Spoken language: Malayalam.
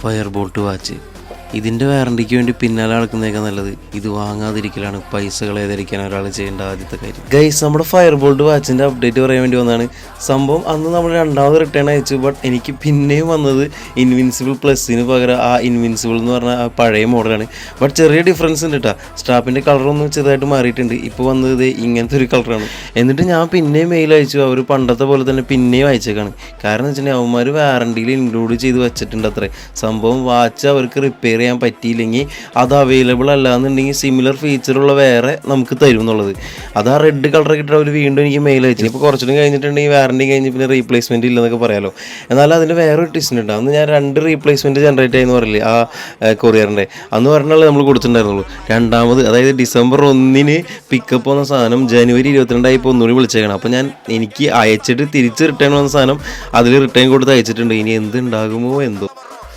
Fire bolt watch. ഇതിൻ്റെ വാറണ്ടിക്ക് വേണ്ടി പിന്നാലെ നടക്കുന്നതൊക്കെ നല്ലത് ഇത് വാങ്ങാതിരിക്കലാണ്. പൈസ കളയാതിരിക്കാൻ ഒരാൾ ചെയ്യേണ്ട ആദ്യത്തെ കാര്യം. ഗൈസ്, നമ്മുടെ ഫയർ ബോൾട്ട് വാച്ചിൻ്റെ അപ്ഡേറ്റ് പറയാൻ വേണ്ടി വന്നതാണ്. സംഭവം അന്ന് നമ്മൾ രണ്ടാമത് റിട്ടേൺ അയച്ചു. ബട്ട് എനിക്ക് പിന്നെയും വന്നത് ഇൻവിൻസിബിൾ പ്ലസിന് പകരം ആ ഇൻവിൻസിബിൾ എന്ന് പറഞ്ഞാൽ ആ പഴയ മോഡലാണ്. ബട്ട് ചെറിയ ഡിഫറൻസ് ഉണ്ട് കേട്ടോ. സ്ട്രാപ്പിൻ്റെ കളറൊന്നും ചെറുതായിട്ട് മാറിയിട്ടുണ്ട്. ഇപ്പോൾ വന്നത് ഇങ്ങനത്തെ ഒരു കളറാണ്. എന്നിട്ട് ഞാൻ പിന്നെയും മെയിൽ അയച്ചു. അവർ പണ്ടത്തെ പോലെ തന്നെ പിന്നെയും അയച്ചേക്കാണ്. കാരണം എന്ന് വെച്ചിട്ടുണ്ടെങ്കിൽ അവന്മാർ വാറണ്ടിയിൽ ഇൻക്ലൂഡ് ചെയ്ത് വെച്ചിട്ടുണ്ട് അത്രേ. സംഭവം വാച്ച് അവർക്ക് റിപ്പയർ ചെയ്യാൻ പറ്റിയില്ലെങ്കിൽ അത് അവൈലബിൾ അല്ല എന്നുണ്ടെങ്കിൽ സിമിലർ ഫീച്ചറുള്ള വേറെ നമുക്ക് തരും എന്നുള്ളത്. അത് ആ റെഡ് കളർ കിട്ടിയിട്ട് അവർ വീണ്ടും എനിക്ക് മെയിൽ അയച്ചു. ഇപ്പോൾ കുറച്ചുകൂടി കഴിഞ്ഞിട്ടുണ്ടെങ്കിൽ വാറണ്ടി കഴിഞ്ഞ് പിന്നെ റീപ്ലേസ്മെൻറ്റ് ഇല്ലെന്നൊക്കെ പറയാമല്ലോ. എന്നാൽ അതിന് വേറൊരു ട്വിസ്റ്റ് ഉണ്ട്. അന്ന് ഞാൻ 2 റീപ്ലേസ്മെൻറ്റ് ജനറേറ്റ് ആയെന്ന് പറയില്ലേ ആ കൊറിയറിൻ്റെ, അന്ന് പറഞ്ഞാലേ നമ്മൾ കൊടുത്തിട്ടുണ്ടായിരുന്നുള്ളൂ. രണ്ടാമത് അതായത് ഡിസംബർ 1 പിക്കപ്പ് വന്ന സാധനം ജനുവരി 22 ഇപ്പോൾ ഒന്നുകൂടി വിളിച്ചേക്കണം. അപ്പോൾ എനിക്ക് അയച്ചിട്ട് തിരിച്ച് റിട്ടേൺ വന്ന സാധനം അതിൽ റിട്ടേൺ കൊടുത്ത് അയച്ചിട്ടുണ്ട്. ഇനി എന്തുണ്ടാകുമോ എന്തോ.